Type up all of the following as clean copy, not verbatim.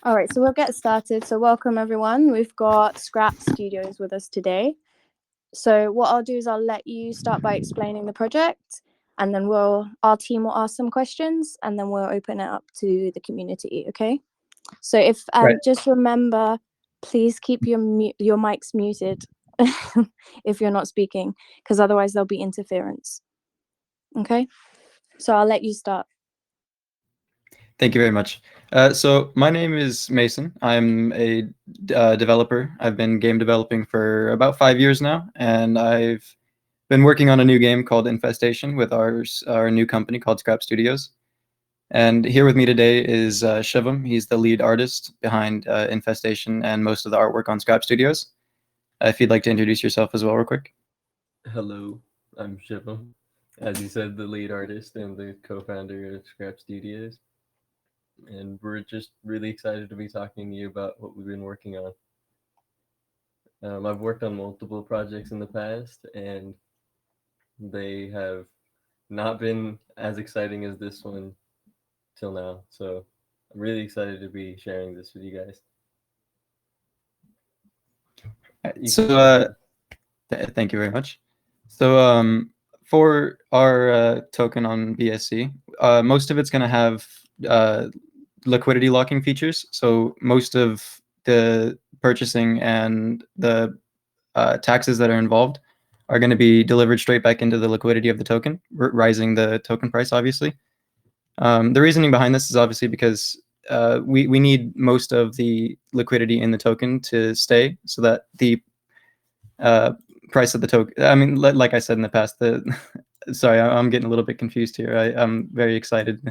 All right, so we'll get started. So welcome everyone. We've got Scrap Studios with us today. So what I'll do is I'll let you start by explaining the project, and then our team will ask some questions, and then we'll open it up to the community. Okay. So if Right. just remember, please keep your mics muted if you're not speaking, because otherwise there'll be interference. Okay. So I'll let you start. Thank you very much. So my name is Mason. I'm a developer. I've been game developing for about 5 years now, and I've been working on a new game called Infestation with our new company called Scrap Studios. And here with me today is Shivam. He's the lead artist behind Infestation and most of the artwork on Scrap Studios. If you'd like to introduce yourself as well real quick. Hello, I'm Shivam. As you said, the lead artist and the co-founder of Scrap Studios. And we're just really excited to be talking to you about what we've been working on. I've worked on multiple projects in the past, and they have not been as exciting as this one till now. So I'm really excited to be sharing this with you guys. Thank you very much. So for our token on BSC, most of it's going to have liquidity locking features. So most of the purchasing and the taxes that are involved are going to be delivered straight back into the liquidity of the token, rising the token price, obviously. The reasoning behind this is obviously because we need most of the liquidity in the token to stay so that the price of the token. I mean, like I said in the past, sorry, I'm getting a little bit confused here. I'm very excited.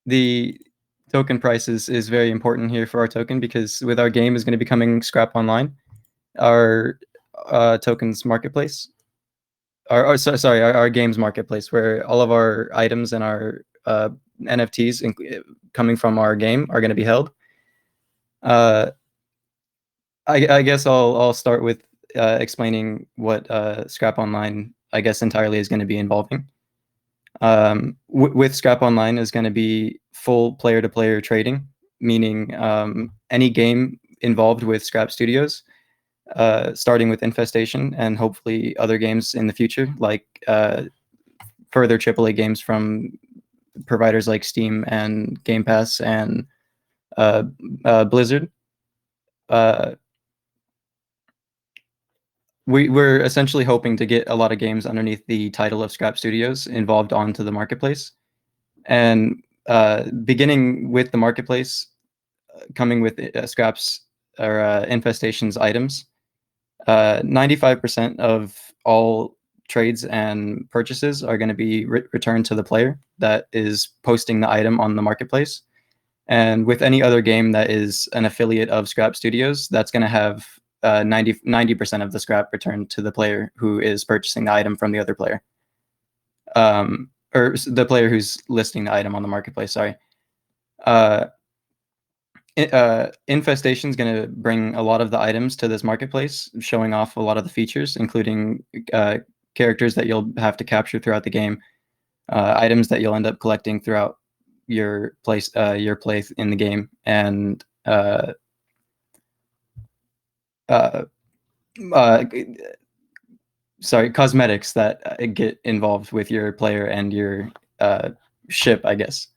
The token price is very important here for our token because with our game is going to be coming Scrap Online, our tokens marketplace, our games marketplace, where all of our items and our NFTs coming from our game are going to be held. I guess I'll start with explaining what Scrap Online, I guess, entirely is going to be involving. With Scrap Online is going to be full player-to-player trading, meaning any game involved with Scrap Studios, starting with Infestation and hopefully other games in the future, like further AAA games from providers like Steam and Game Pass and Blizzard. We're essentially hoping to get a lot of games underneath the title of Scrap Studios involved onto the marketplace. And beginning with the marketplace, coming with Scrap's or Infestation's items, 95% of all trades and purchases are going to be returned to the player that is posting the item on the marketplace. And with any other game that is an affiliate of Scrap Studios, that's going to have 90% of the scrap returned to the player who is purchasing the item from the other player, or the player who's listing the item on the marketplace. Sorry. Infestation is going to bring a lot of the items to this marketplace, showing off a lot of the features, including characters that you'll have to capture throughout the game, items that you'll end up collecting throughout your play in the game, and cosmetics that get involved with your player and your ship, I guess.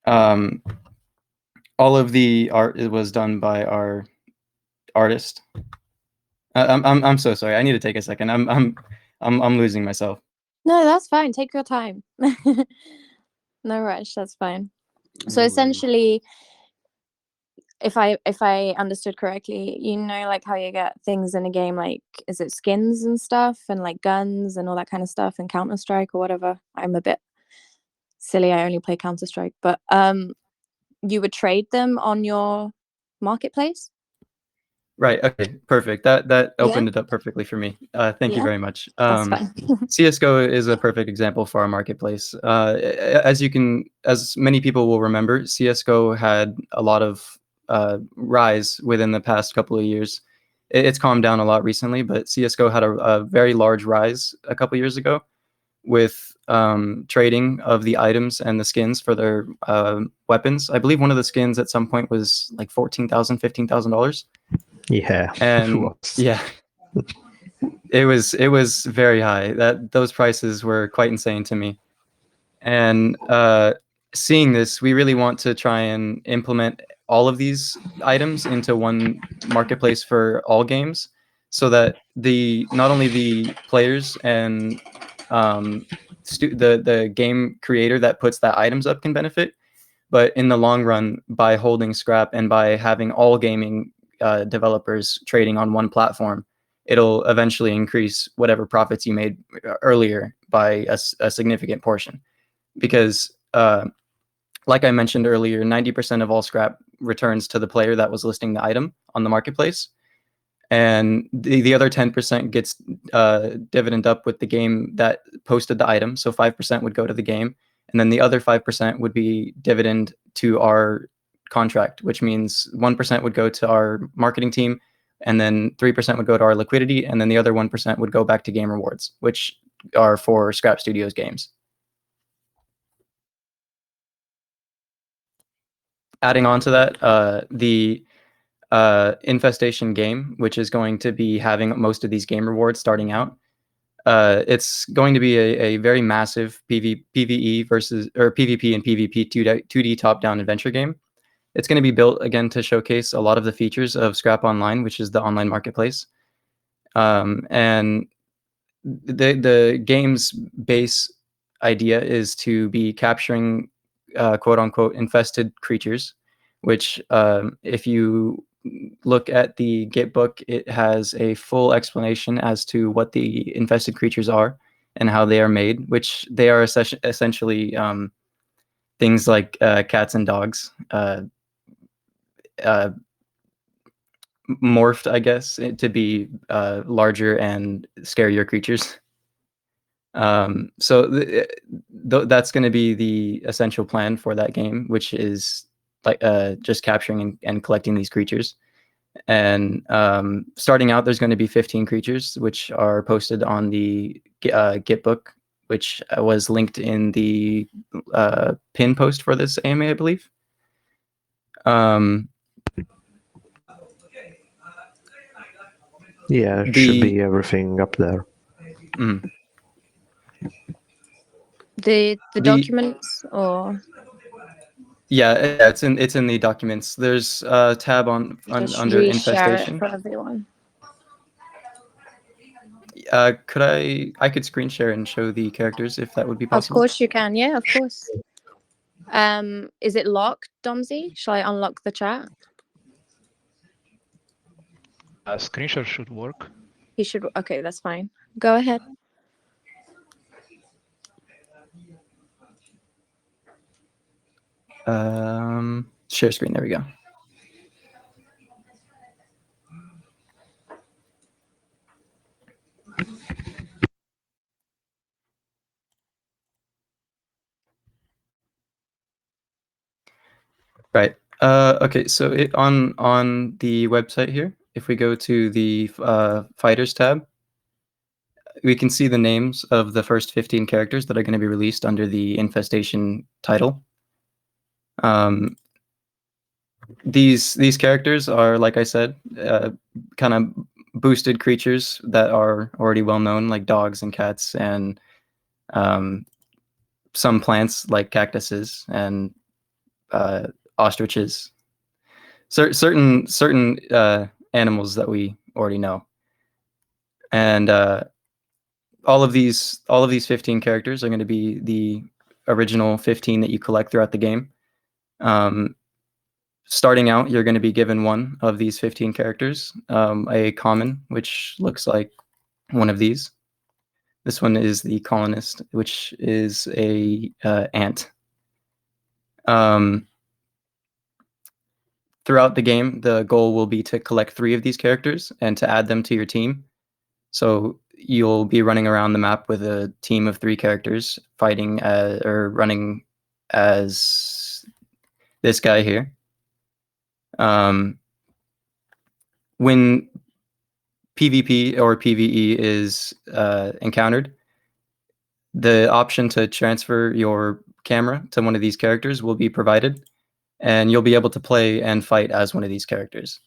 All of the art was done by our artist. I'm so sorry. I need to take a second. I'm losing myself. No, that's fine. Take your time. No rush. That's fine. So essentially, if I understood correctly, like how you get things in a game, like is it skins and stuff and like guns and all that kind of stuff and Counter-Strike or whatever. I'm a bit silly. I only play Counter-Strike, but you would trade them on your marketplace? Right. Okay. Perfect. That opened it up perfectly for me. Thank you very much. That's fine. CS:GO is a perfect example for our marketplace. As many people will remember, CS:GO had a lot of rise within the past couple of years. It's calmed down a lot recently, but CS:GO had a very large rise a couple years ago with trading of the items and the skins for their weapons. I believe one of the skins at some point was like $14,000, $15,000. Yeah. And yeah, it was very high. Those prices were quite insane to me. And seeing this, we really want to try and implement all of these items into one marketplace for all games, so that not only the players and the game creator that puts that items up can benefit, but in the long run, by holding scrap and by having all gaming developers trading on one platform, it'll eventually increase whatever profits you made earlier by a significant portion. Because like I mentioned earlier, 90% of all scrap returns to the player that was listing the item on the marketplace, and the other 10% gets dividend up with the game that posted the item. So 5% would go to the game, and then the other 5% would be dividend to our contract, which means 1% would go to our marketing team, and then 3% would go to our liquidity, and then the other 1% would go back to game rewards, which are for Scrap Studios games. Adding on to that, the Infestation game, which is going to be having most of these game rewards starting out, it's going to be a very massive PvE versus, or PvP and PvP 2D top-down adventure game. It's going to be built again to showcase a lot of the features of Scrap Online, which is the online marketplace. And the game's base idea is to be capturing quote unquote infested creatures, which if you look at the Git book, it has a full explanation as to what the infested creatures are and how they are made, which they are essentially things like cats and dogs, morphed, I guess, to be larger and scarier creatures. So that's going to be the essential plan for that game, which is like just capturing and collecting these creatures. And starting out, there's going to be 15 creatures, which are posted on the Git book, which was linked in the pin post for this AMA, I believe. Yeah, it should be everything up there. Mm. The documents, or yeah, it's in the documents. There's a tab under Infestation. For everyone. I could screen share and show the characters if that would be possible? Of course you can. Yeah, of course. Is it locked, Domsy? Shall I unlock the chat? Screen share should work. He should. Okay, that's fine. Go ahead. Share screen. There we go. Right. Okay. So on the website here, if we go to the fighters tab, we can see the names of the first 15 characters that are going to be released under the Infestation title. These characters are, like I said, kind of boosted creatures that are already well known, like dogs and cats, and some plants like cactuses and ostriches. Certain animals that we already know. And all of these 15 characters are going to be the original 15 that you collect throughout the game. Starting out, you're going to be given one of these 15 characters, a common, which looks like one of these. This one is the colonist, which is a ant. Throughout the game, the goal will be to collect 3 of these characters and to add them to your team. So you'll be running around the map with a team of 3 characters fighting or running as this guy here. When PvP or PvE is encountered, the option to transfer your camera to one of these characters will be provided, and you'll be able to play and fight as one of these characters,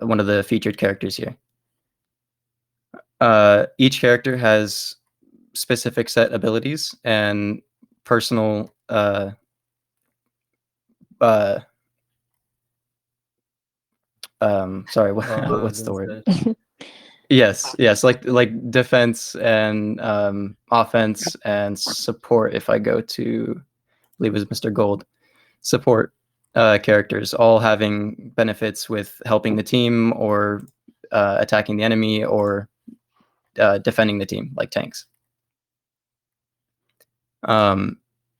one of the featured characters here. Each character has specific set abilities and personal sorry, what's the word? Yes, like defense and offense and support. If I go to, I believe it was Mr. Gold, support characters, all having benefits with helping the team or attacking the enemy or defending the team, like tanks.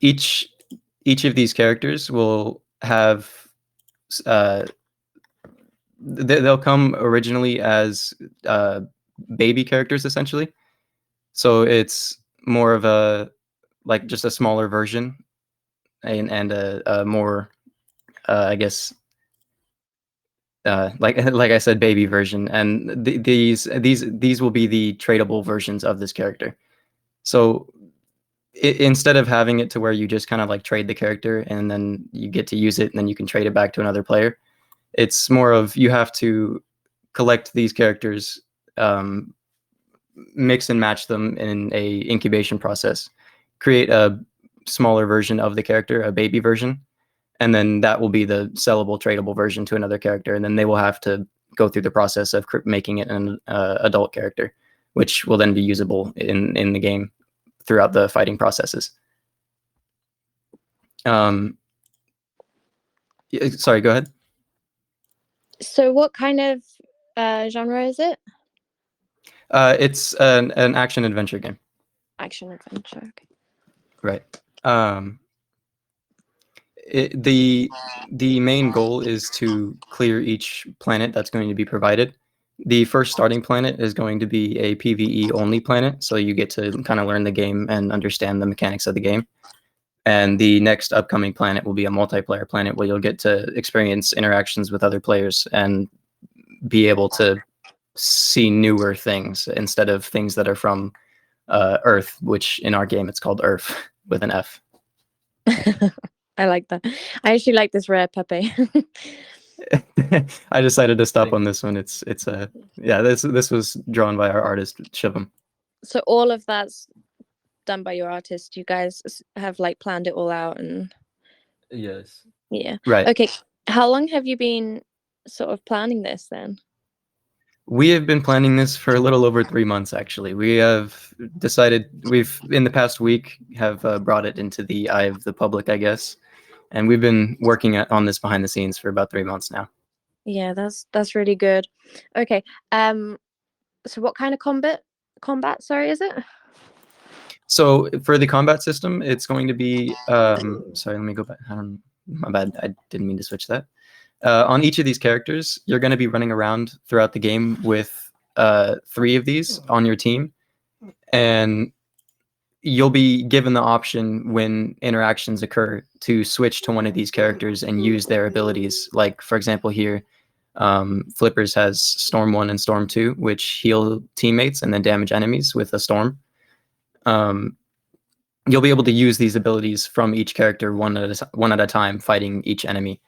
Each of these characters will have they'll come originally as baby characters, essentially. So it's more of a like just a smaller version and a more I guess like I said, baby version. And these will be the tradable versions of this character. So instead of having it to where you just kind of like trade the character and then you get to use it and then you can trade it back to another player, it's more of you have to collect these characters, mix and match them in a incubation process, create a smaller version of the character, a baby version, and then that will be the sellable, tradable version to another character, and then they will have to go through the process of making it an adult character, which will then be usable in the game throughout the fighting processes. Sorry, go ahead. So what kind of genre is it? It's an action adventure game. Action adventure. Okay. Right. The main goal is to clear each planet that's going to be provided. The first starting planet is going to be a PvE only planet, so you get to kind of learn the game and understand the mechanics of the game. And the next upcoming planet will be a multiplayer planet where you'll get to experience interactions with other players and be able to see newer things instead of things that are from Earth, which in our game it's called Earf with an F. I like that. I actually like this rare Pepe. I decided to stop on this one. It's yeah, this was drawn by our artist Shivam. So all of that's done by your artist. You guys have like planned it all out and Yes. yeah. Right. Okay. How long have you been sort of planning this then? We have been planning this for a little over 3 months, actually. We have decided in the past week have brought it into the eye of the public, I guess. And we've been working on this behind the scenes for about 3 months now. Yeah, that's really good. Okay. So what kind of combat, sorry, is it? So for the combat system, it's going to be sorry, let me go back. My bad. I didn't mean to switch that. On each of these characters, you're going to be running around throughout the game with 3 of these on your team, and you'll be given the option when interactions occur to switch to one of these characters and use their abilities. Like, for example, here, Flippers has Storm 1 and Storm 2, which heal teammates and then damage enemies with a storm. You'll be able to use these abilities from each character one at a time, fighting each enemy.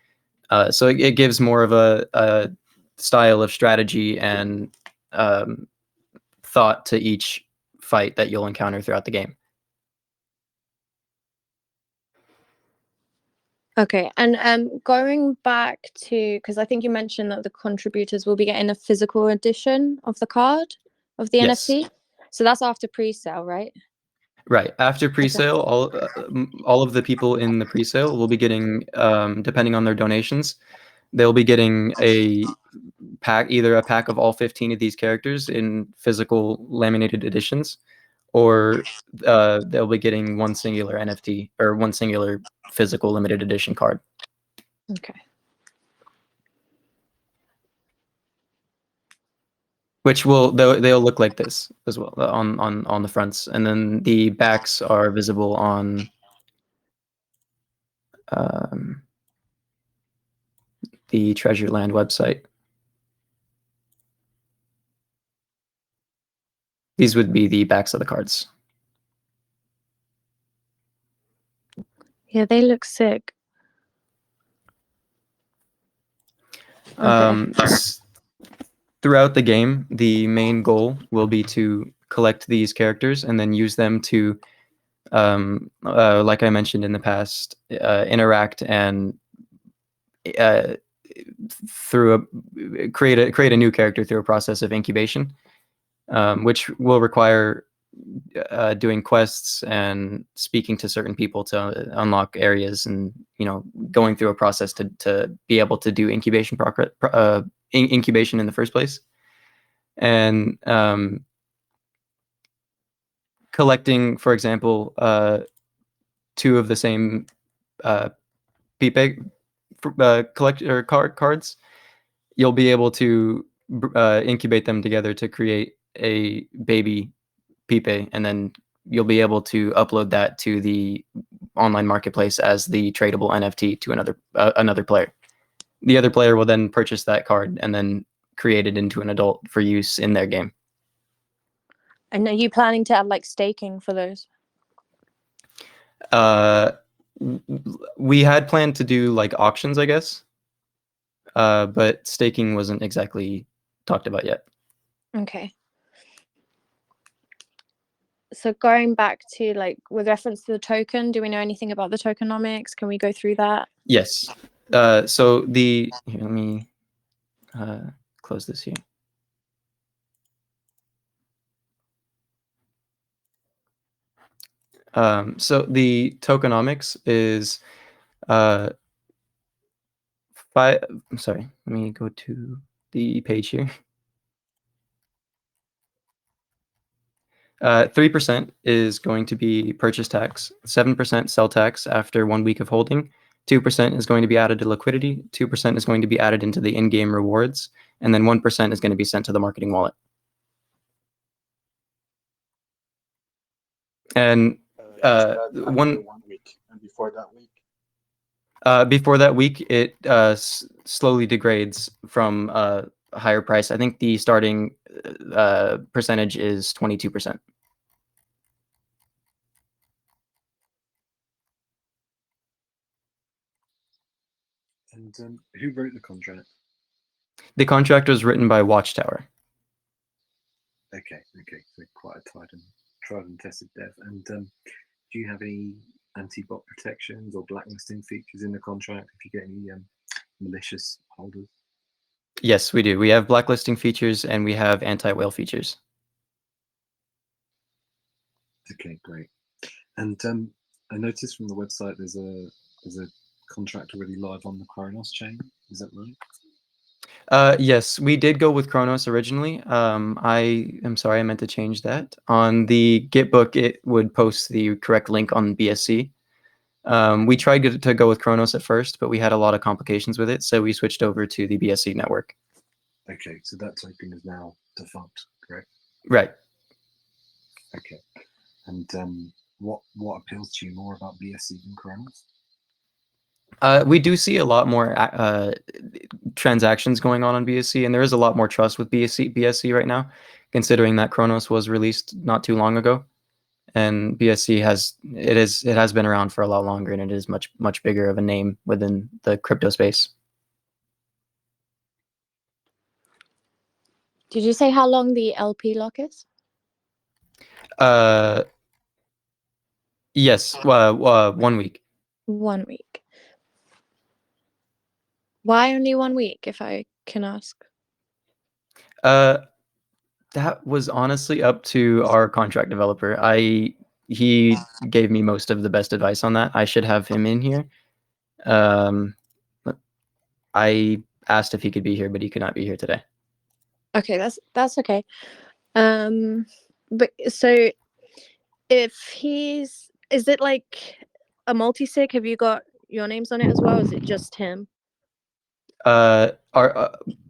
So it gives more of a style of strategy and thought to each fight that you'll encounter throughout the game. Okay, and going back to, because I think you mentioned that the contributors will be getting a physical edition of the card, of the Yes. NFT. So that's after pre-sale, right? Right. After pre-sale, all of the people in the pre-sale will be getting, depending on their donations, they'll be getting a pack, either a pack of all 15 of these characters in physical laminated editions, or they'll be getting one singular NFT or one singular physical limited edition card. Okay. Which they'll look like this as well on the fronts, and then the backs are visible on the Treasure Land website. These would be the backs of the cards. Yeah, they look sick. Okay. Throughout the game, the main goal will be to collect these characters and then use them to, like I mentioned in the past, interact and create a new character through a process of incubation, which will require doing quests and speaking to certain people to unlock areas, and going through a process to be able to do incubation incubation in the first place, and collecting, for example, 2 of the same Pipe collector cards. You'll be able to incubate them together to create a baby Pipe, and then you'll be able to upload that to the online marketplace as the tradable NFT to another player. The other player will then purchase that card and then create it into an adult for use in their game. And are you planning to add like staking for those? We had planned to do like auctions, I guess, but staking wasn't exactly talked about yet. Okay. So going back to like with reference to the token, do we know anything about the tokenomics? Can we go through that? Yes. So here, let me close this here. So the tokenomics is I'm sorry, let me go to the page here. 3% is going to be purchase tax, 7% sell tax after 1 week of holding, 2% is going to be added to liquidity, 2% is going to be added into the in-game rewards, and then 1% is going to be sent to the marketing wallet. And one 1 week, and before that week. Before that week, it slowly degrades from a higher price. I think the starting percentage is 22%. And who wrote the contract? The contract was written by Watchtower. Okay, so quite a tried and tested dev. And do you have any anti-bot protections or blacklisting features in the contract if you get any malicious holders? Yes, we do. We have blacklisting features and we have anti-whale features. Okay, great. And I noticed from the website there's a contract already live on the Kronos chain. Is that right? Yes, we did go with Kronos originally. I am sorry, I meant to change that. On the Gitbook, it would post the correct link on BSC. We tried to go with Kronos at first, but we had a lot of complications with it, so we switched over to the BSC network. Okay, so that token is now defunct, correct? Right. Okay. And what appeals to you more about BSC than Kronos? We do see a lot more transactions going on BSC, and there is a lot more trust with BSC right now, considering that Kronos was released not too long ago, and BSC has been around for a lot longer, and it is much bigger of a name within the crypto space. Did you say how long the LP lock is? Yes, 1 week. 1 week. Why only 1 week, if I can ask? That was honestly up to our contract developer. He gave me most of the best advice on that. I should have him in here. I asked if he could be here, but he could not be here today. Okay, that's okay. But so if is it like a multi-sig? Have you got your names on it as well? Or is it just him?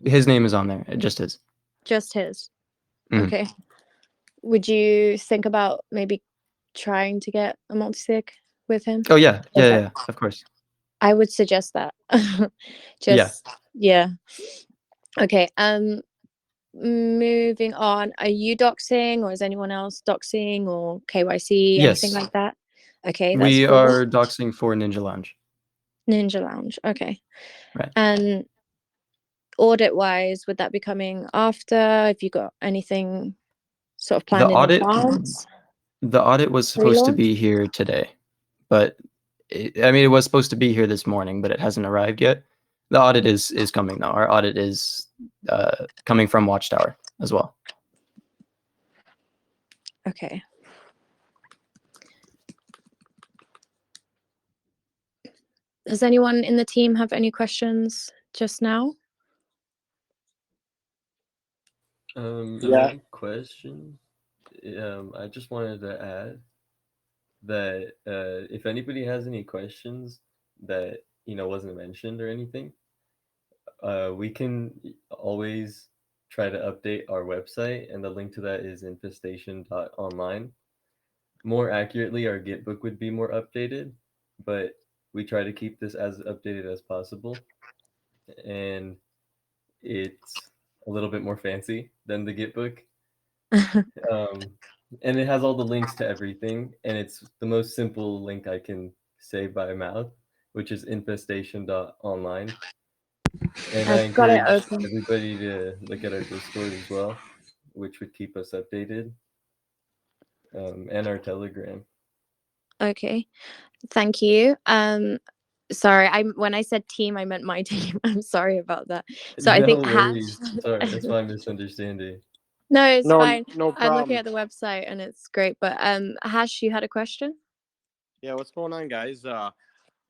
His name is on there. Just his. Just his. Mhm. Okay. Would you think about maybe trying to get a multi-sig with him? Oh yeah, of course. I would suggest that. Yeah. Okay. Moving on. Are you doxing, or is anyone else doxing or KYC, anything Yes. like that? Okay, that's We cool. are doxing for Ninja Lounge. Ninja Lounge. Okay. Right. And audit-wise, would that be coming after? Have you got anything sort of planned in advance? The audit was supposed to Relaunch? be here today, but it was supposed to be here this morning, but it hasn't arrived yet. The audit is coming though. Our audit is coming from Watchtower as well. Okay. Does anyone in the team have any questions just now? Any question? I just wanted to add that if anybody has any questions that wasn't mentioned or anything, we can always try to update our website, and the link to that is infestation.online. More accurately, our Gitbook would be more updated, but we try to keep this as updated as possible, and it's a little bit more fancy than the Gitbook. And it has all the links to everything, and it's the most simple link I can say by mouth, which is infestation.online. And I I've got it encourage open. everybody to look at our Discord as well, which would keep us updated, and our Telegram. Okay. Thank you. Sorry, when I said team, I meant my team. I'm sorry about that. So I think worries. Hash. Sorry, that's my misunderstanding. No, it's fine. No I'm looking problem. at the website and it's great. But Hash, you had a question? Yeah, what's going on, guys? I'm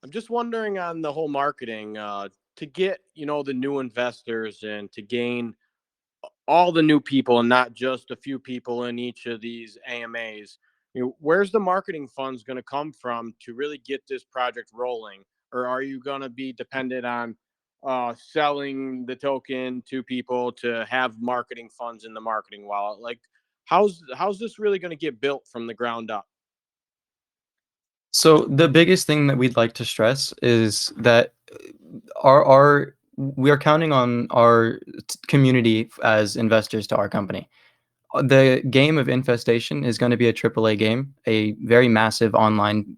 just wondering on the whole marketing to get the new investors and to gain all the new people and not just a few people in each of these AMAs. Where's the marketing funds going to come from to really get this project rolling? Or are you going to be dependent on selling the token to people to have marketing funds in the marketing wallet? Like, how's this really going to get built from the ground up? So the biggest thing that we'd like to stress is that we are counting on our community as investors to our company. The game of Infestation is going to be a AAA game, a very massive online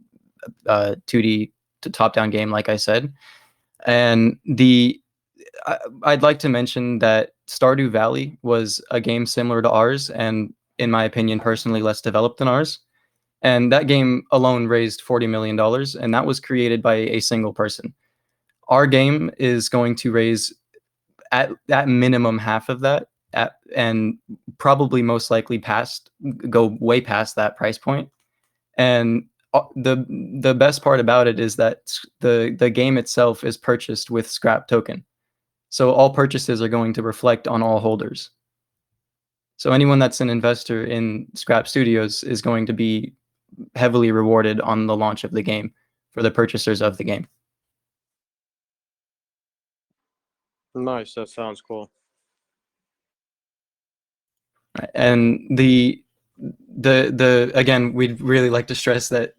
2D to top-down game, like I said. And I'd like to mention that Stardew Valley was a game similar to ours, and in my opinion, personally less developed than ours. And that game alone raised $40 million, and that was created by a single person. Our game is going to raise at minimum half of that, and probably most likely go way past that price point. And the best part about it is that the game itself is purchased with Scrap token. So all purchases are going to reflect on all holders. So anyone that's an investor in Scrap Studios is going to be heavily rewarded on the launch of the game for the purchasers of the game. Nice. That sounds cool. And again, we'd really like to stress that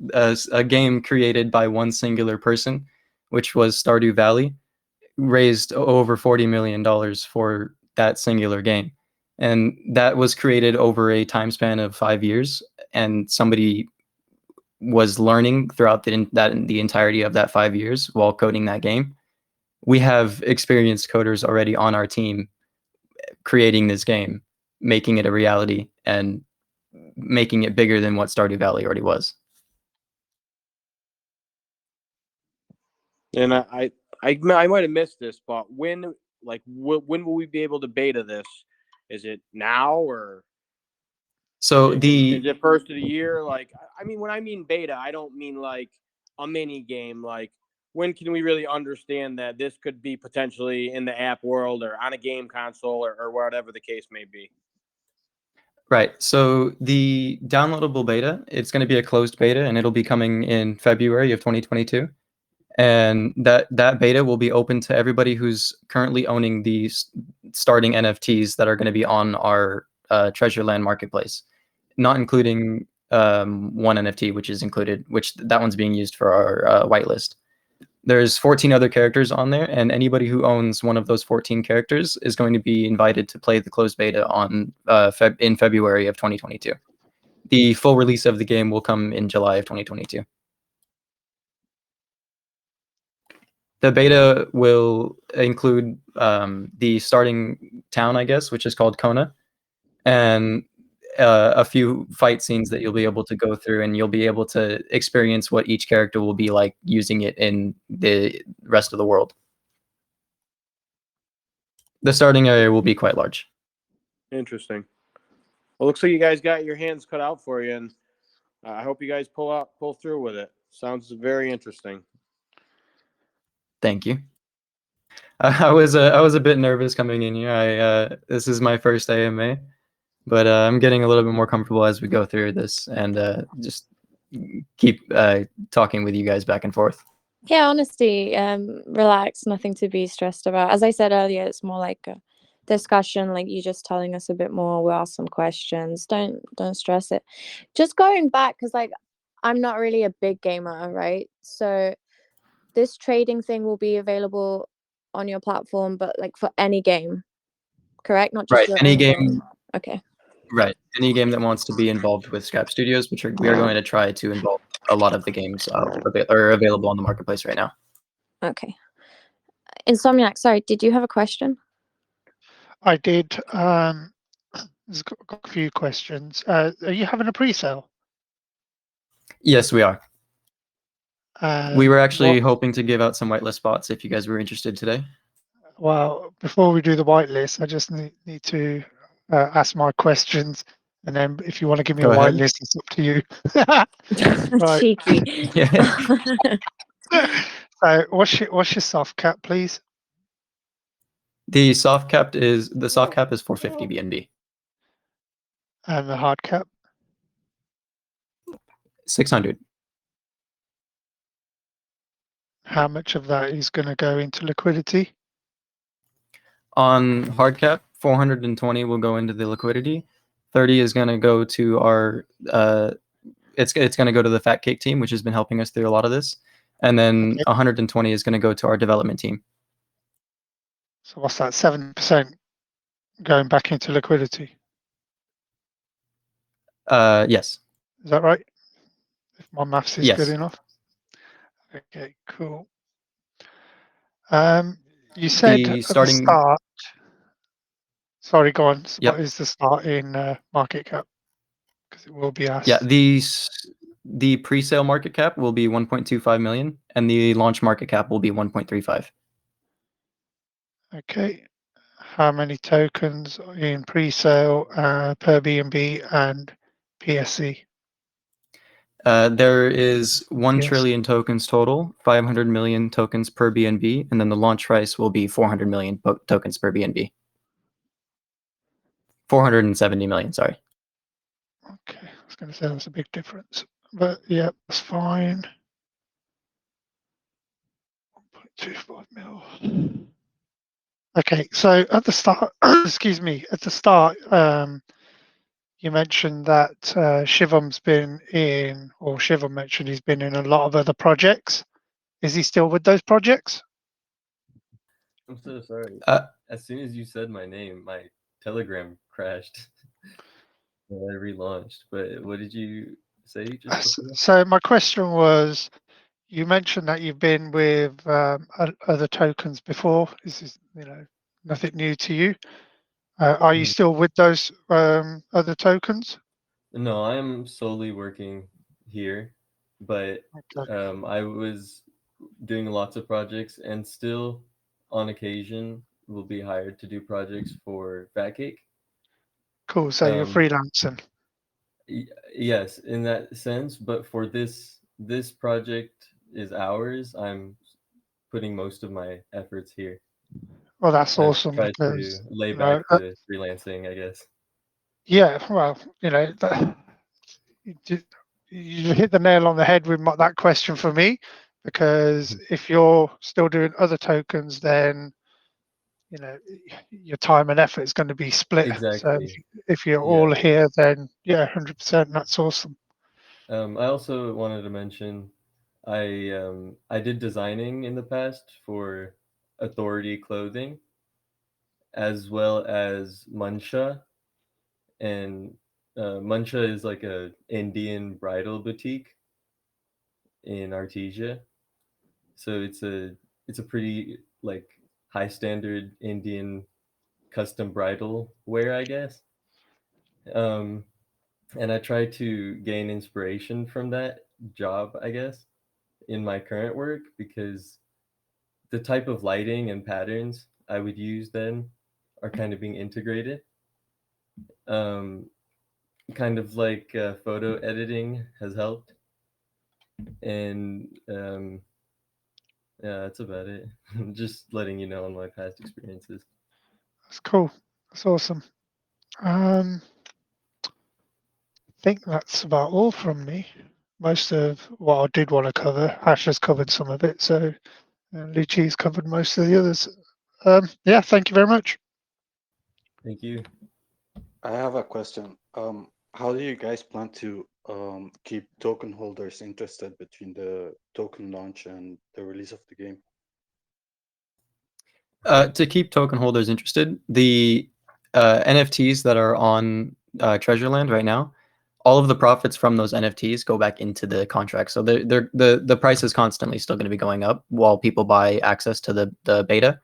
a game created by one singular person, which was Stardew Valley, raised over $40 million for that singular game. And that was created over a time span of 5 years, and somebody was learning throughout the entirety of that 5 years while coding that game. We have experienced coders already on our team creating this game, making it a reality, and making it bigger than what Stardew Valley already was. And I might have missed this, but when will we be able to beta this? Is it now or So is it first of the year? Like, I mean, when I mean beta, I don't mean like a mini game. Like, when can we really understand that this could be potentially in the app world or on a game console or whatever the case may be? Right. So the downloadable beta, it's going to be a closed beta, and it'll be coming in February of 2022. And that beta will be open to everybody who's currently owning the starting NFTs that are going to be on our Treasureland marketplace, not including one NFT, which that one's being used for our whitelist. There's 14 other characters on there, and anybody who owns one of those 14 characters is going to be invited to play the closed beta in February of 2022. The full release of the game will come in July of 2022. The beta will include the starting town, I guess, which is called Kona, and a few fight scenes that you'll be able to go through, and you'll be able to experience what each character will be like using it in the rest of the world. The starting area will be quite large. Interesting. Well, looks like you guys got your hands cut out for you, and I hope you guys pull through with it. Sounds very interesting. Thank you. I was a bit nervous coming in here. This is my first AMA, but I'm getting a little bit more comfortable as we go through this, and just keep talking with you guys back and forth. Yeah, honestly, relax, nothing to be stressed about. As I said earlier, it's more like a discussion, like you just telling us a bit more. We'll ask some questions. Don't stress it. Just going back, because like I'm not really a big gamer, right? So this trading thing will be available on your platform, but like for any game, correct? Not just Right. your Any own game. Okay. Right. Any game that wants to be involved with Scrap Studios, we are going to try to involve a lot of the games are available on the marketplace right now. Okay. Insomniac, sorry, did you have a question? I did. There's got a few questions. Are you having a pre-sale? Yes, we are. We were actually What, hoping to give out some whitelist spots if you guys were interested today. well, before we do the whitelist, I just need to ask my questions, and then if you want to give me Go a ahead. whitelist, it's up to you. Right. Cheeky. So, what's your soft cap, please? The soft cap is 450 BNB. And the hard cap? 600. How much of that is going to go into liquidity? On hard cap, 420 will go into the liquidity. 30 is going to go to our it's going to go to the Fat Cake team, which has been helping us through a lot of this. And then Okay. 120 is going to go to our development team. So what's that? 7% going back into liquidity. Yes. Is that right? If my maths is Yes. good enough. Okay, cool. You said The at starting- the start. Sorry, go on. Yep. What is the start in market cap? Because it will be asked. Yeah, the pre-sale market cap will be 1.25 million, and the launch market cap will be 1.35. Okay. How many tokens in pre-sale per BNB and PSC? There is 1 Yes. trillion tokens total, 500 million tokens per BNB, and then the launch price will be 400 million tokens per BNB. 470 million, sorry. Okay, I was going to say that's a big difference, but yeah, that's fine. 1.25 mil. Okay, so at the start, excuse me, at the start, you mentioned that Shivan's been in, or Shivam mentioned he's been in a lot of other projects. Is he still with those projects? I'm so sorry. Uh, As soon as you said my name, my Telegram crashed. I relaunched. But what did you say just before? So my question was, you mentioned that you've been with other tokens before. This is, nothing new to you. Are you still with those other tokens? No, I'm solely working here, but Okay. I was doing lots of projects and still on occasion will be hired to do projects for Fat Cake. Cool. So you're Um, freelancing. Yes, in that sense, but for this project is ours. I'm putting most of my efforts here. Well, that's I've awesome tried to because lay back the freelancing, I guess. yeah, well, you hit the nail on the head with that question for me, because if you're still doing other tokens, then your time and effort is going to be split. Exactly. So if you're Yeah. all here, then yeah, 100%. That's awesome. I also wanted to mention I did designing in the past for Authority Clothing as well as Muncha, and Muncha is like a Indian bridal boutique in Artesia. So it's a it's a pretty like high standard Indian custom bridal wear, I guess. And I try to gain inspiration from that job, I guess, in my current work, because the type of lighting and patterns I would use then are kind of being integrated. Um, Kind of like photo editing has helped, and yeah, that's about it. Just letting you know on my past experiences. That's cool. That's awesome. I think that's about all from me. Most of what I did want to cover, Ash has covered some of it, so Luci's covered most of the others. Yeah, thank you very much. Thank you. I have a question. How do you guys plan to keep token holders interested between the token launch and the release of the game? To keep token holders interested, the NFTs that are on Treasureland right now, all of the profits from those NFTs go back into the contract. So the price is constantly still going to be going up while people buy access to the beta,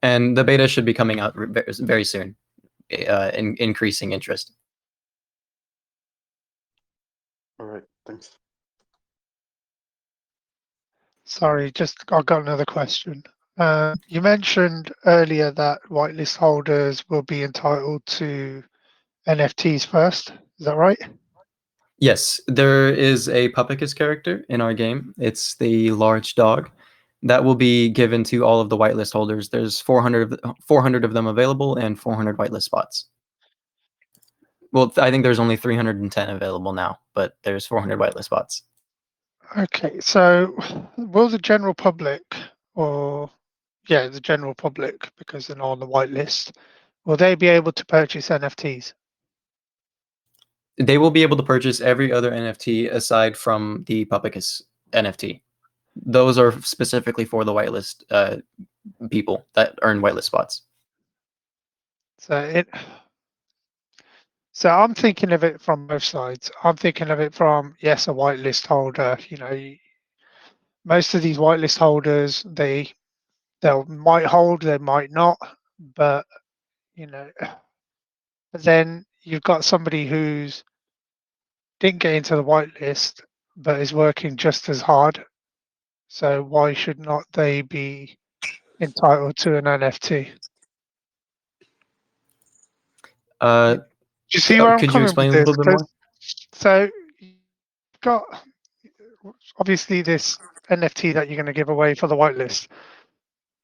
and the beta should be coming out very soon, increasing interest. All right, thanks. Sorry, I got another question. You mentioned earlier that whitelist holders will be entitled to NFTs first. Is that right? Yes, there is a Puppicus character in our game. It's the large dog that will be given to all of the whitelist holders. There's 400 of them available and 400 whitelist spots. Well, I think there's only 310 available now, but there's 400 whitelist spots. Okay, so will the general public, or the general public, because they're not on the whitelist, will they be able to purchase NFTs? They will be able to purchase every other NFT aside from the Puppicus NFT. Those are specifically for the whitelist people that earn whitelist spots. So I'm thinking of it from both sides. I'm thinking of it from, yes, a whitelist holder. Most of these whitelist holders, they might hold, they might not, but but then you've got somebody who's didn't get into the whitelist but is working just as hard. So why should not they be entitled to an NFT? Do you see where I'm Could you coming with explain a this? little bit more? So you've got obviously this NFT that you're going to give away for the whitelist.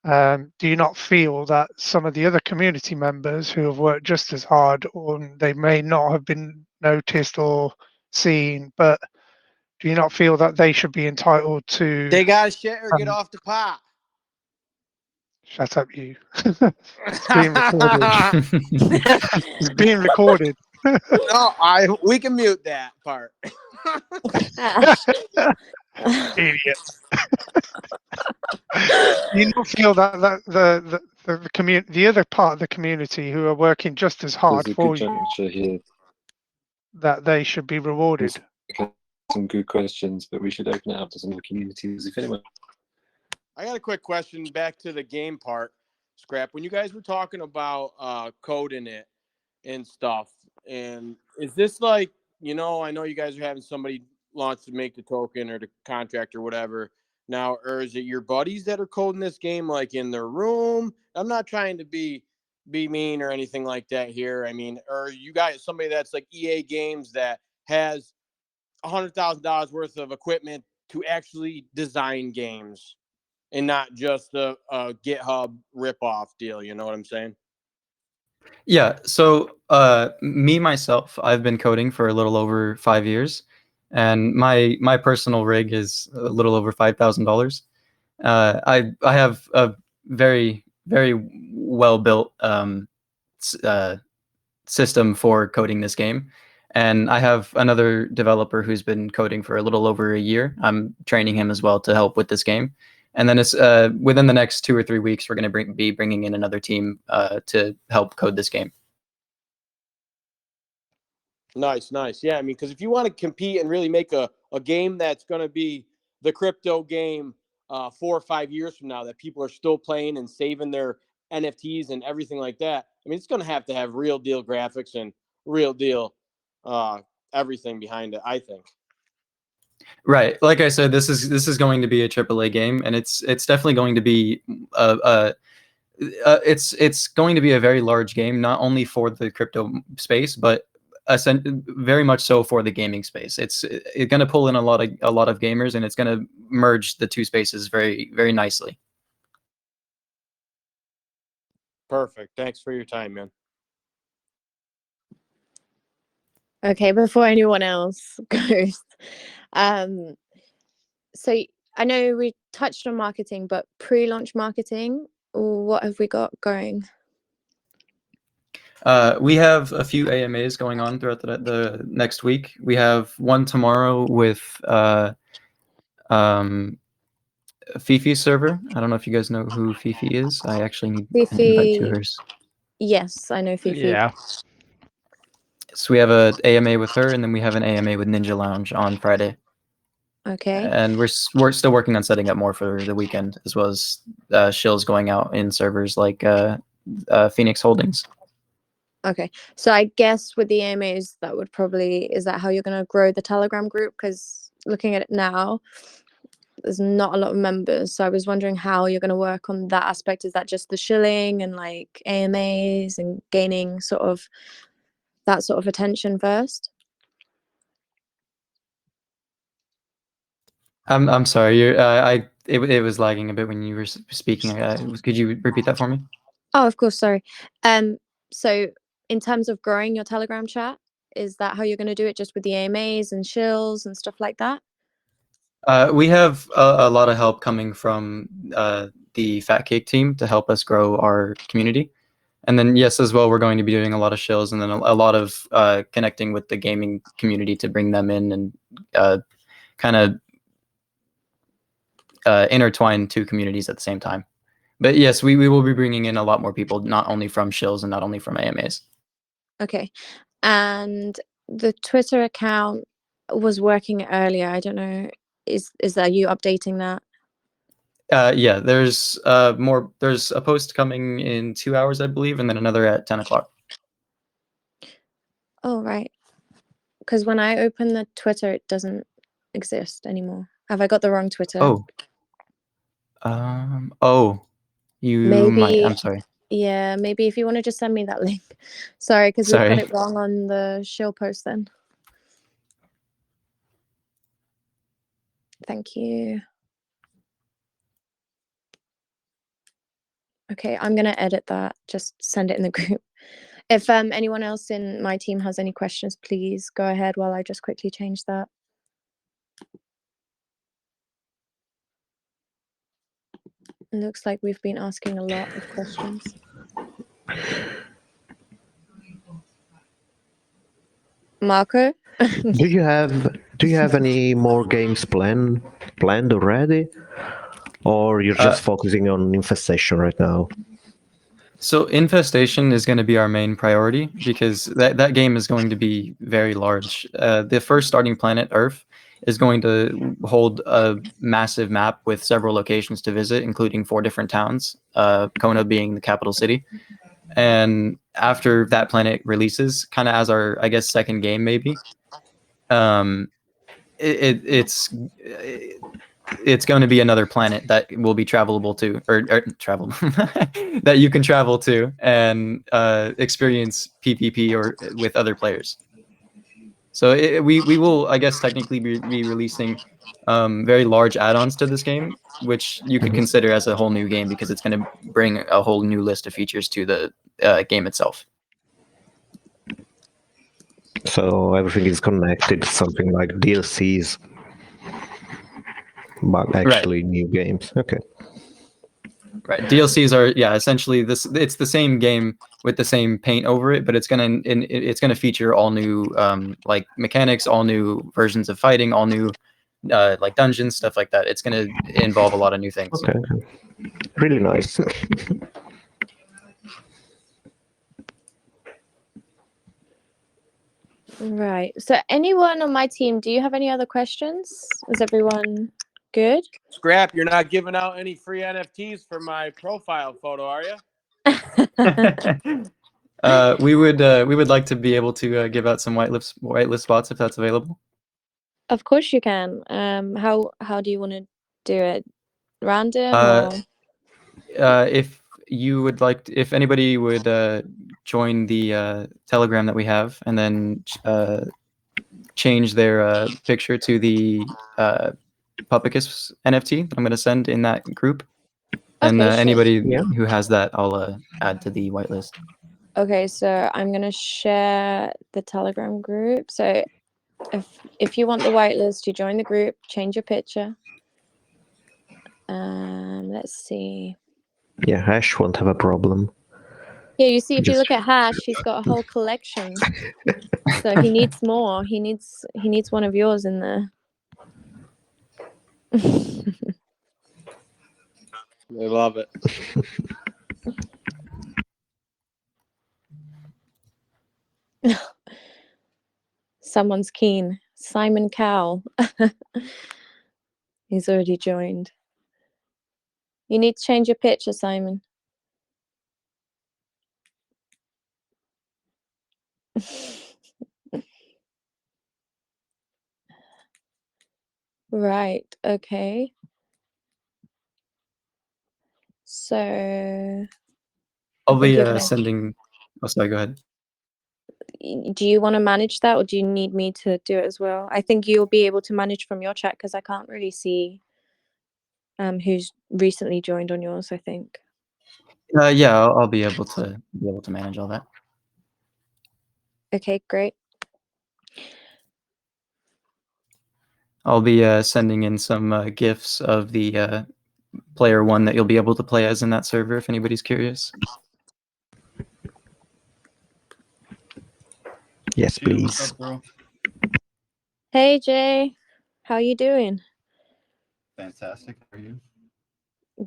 Do you not feel that some of the other community members who have worked just as hard, or they may not have been noticed or seen, but do you not feel that they should be entitled to? They got to shit or get off the pot. Shut up, you. It's being recorded. It's being recorded. No, we can mute that part. Idiot. You don't feel that the community, the other part of the community who are working just as hard There's a for good you, juncture here. that they should be rewarded? Some good questions, but we should open it up to some of the communities. If anyone, I got a quick question back to the game part, Scrap. When you guys were talking about coding it and stuff, and is this like, I know you guys are having somebody launch to make the token or the contract or whatever now, or is it your buddies that are coding this game like in their room? I'm not trying to be mean or anything like that here. I mean, or you guys, somebody that's like EA Games that has $100,000 worth of equipment to actually design games and not just a GitHub ripoff deal. You know what I'm saying? Yeah. So me myself, I've been coding for a little over 5 years, and my personal rig is a little over $5,000. I have a very well built system for coding this game, and I have another developer who's been coding for a little over a year. I'm training him as well to help with this game, and then it's within the next 2 or 3 weeks we're going to be bringing in another team to help code this game. Nice. Yeah, I mean, because if you want to compete and really make a game that's going to be the crypto game 4 or 5 years from now that people are still playing and saving their NFTs and everything like that. I mean, it's going to have real deal graphics and real deal everything behind it, I think. Right. Like I said, this is going to be a AAA game, and it's definitely going to be it's going to be a very large game, not only for the crypto space, but very much so for the gaming space. It's going to pull in a lot of gamers, and it's going to merge the two spaces very, very nicely. Perfect. Thanks for your time, man. Okay, before anyone else goes, so I know we touched on marketing, but pre-launch marketing, what have we got going? We have a few AMAs going on throughout the next week. We have one tomorrow with Fifi's server. I don't know if you guys know who Fifi is. I actually need an invite to Fifi, hers. yes, I know Fifi. Yeah. So we have a AMA with her, and then we have an AMA with Ninja Lounge on Friday. Okay. And we're still working on setting up more for the weekend, as well as shills going out in servers like Phoenix Holdings. Okay, so I guess with the AMAs, that would probably, is that how you're going to grow the Telegram group? Because looking at it now, there's not a lot of members. So I was wondering how you're going to work on that aspect. Is that just the shilling and like AMAs and gaining sort of that sort of attention first? I'm sorry. It was lagging a bit when you were speaking. Could you repeat that for me? Oh, of course. Sorry. So in terms of growing your Telegram chat, is that how you're going to do it, just with the AMAs and shills and stuff like that? We have a lot of help coming from the Fat Cake team to help us grow our community. And then, yes, as well, we're going to be doing a lot of shills, and then a lot of connecting with the gaming community to bring them in and kind of intertwine two communities at the same time. But yes, we will be bringing in a lot more people, not only from shills and not only from AMAs. Okay. And the Twitter account was working earlier. I don't know. Is that you updating that? Yeah, there's more. There's a post coming in 2 hours, I believe, and then another at 10 o'clock. Oh, right. Because when I open the Twitter, it doesn't exist anymore. Have I got the wrong Twitter? Oh, you might. I'm sorry. Yeah, maybe if you want to just send me that link. Sorry, because we've got it wrong on the shill post then. Thank you. Okay, I'm going to edit that. Just send it in the group. If anyone else in my team has any questions, please go ahead while I just quickly change that. It looks like we've been asking a lot of questions. Marco? Do you have any more games planned already, or you're just focusing on Infestation right now? So Infestation is going to be our main priority because that game is going to be very large. The first starting planet, Earf, is going to hold a massive map with several locations to visit, including 4 different towns, Kona being the capital city. And after that planet releases, kind of as our, I guess, second game maybe, it's going to be another planet that will be travelable to, or travel that you can travel to and experience PvP or with other players. So we will, I guess, technically be releasing very large add-ons to this game, which you could consider as a whole new game because it's going to bring a whole new list of features to the game itself. So everything is connected, something like DLCs, but actually new games. Okay. Right. DLCs are essentially this. It's the same game with the same paint over it, but it's gonna feature all new like mechanics, all new versions of fighting, all new like dungeons, stuff like that. It's gonna involve a lot of new things. Okay. Really nice. Right. So anyone on my team, do you have any other questions? Is everyone Good. Scrap, you're not giving out any free NFTs for my profile photo, are you? We would like to be able to give out some whitelist spots if that's available. Of course you can. How do you want to do it? Random or? If you would like, if anybody would join the Telegram that we have, and then change their picture to the Pupicus NFT that I'm going to send in that group, and Okay, sure. anybody Yeah. who has that, I'll add to the whitelist. Okay, so I'm gonna share the Telegram group. So if you want the whitelist, you join the group, change your picture. Let's see. Yeah, Hash won't have a problem. Yeah, you see, if you Just- look at Hash, he's got a whole collection. So he needs more. He needs one of yours in there. They love it. Someone's keen. Simon Cowell. He's already joined. You need to change your picture, Simon. Right, okay. So I'll be you've- sending. Oh, sorry. Go ahead. do you want to manage that, or do you need me to do it as well? I think you'll be able to manage from your chat because I can't really see who's recently joined on yours, I think. Yeah, I'll be able to manage all that. Okay, great. I'll be sending in some GIFs of the player one that you'll be able to play as in that server if anybody's curious. Yes, Jay, what's please. up, bro? Hey Jay, how you doing? Fantastic. How are you?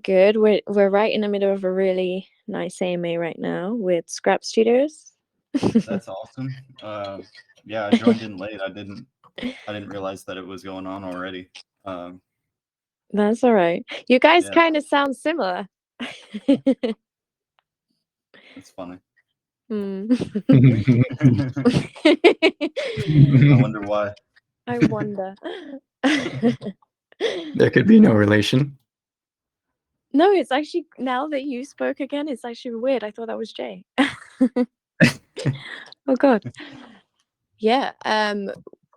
Good. We're right in the middle of a really nice AMA right now with Scrap Studios. That's awesome. Yeah, I joined in late. I didn't realize that it was going on already. That's all right. You guys Yeah. kind of sound similar. It's funny. Hmm. I wonder why. I wonder. There could be no relation. No, it's actually, now that you spoke again, it's actually weird. I thought that was Jay. Oh God. Yeah.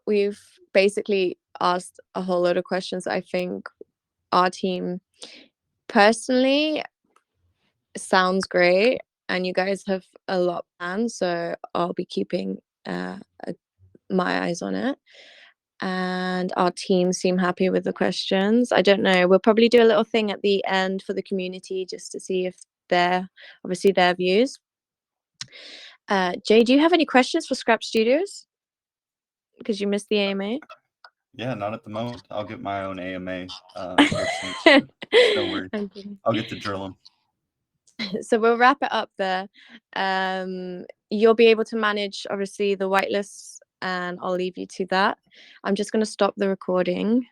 We've basically asked a whole load of questions. I think our team personally sounds great, and you guys have a lot planned, so I'll be keeping my eyes on it. And our team seem happy with the questions. I don't know, we'll probably do a little thing at the end for the community just to see if they're obviously their views. Jay, do you have any questions for Scrap Studios? Because you missed the AMA. Yeah, not at the moment. I'll get my own AMA. Don't worry. I'll get to drill them. So we'll wrap it up there. You'll be able to manage obviously the whitelists, and I'll leave you to that. I'm just going to stop the recording.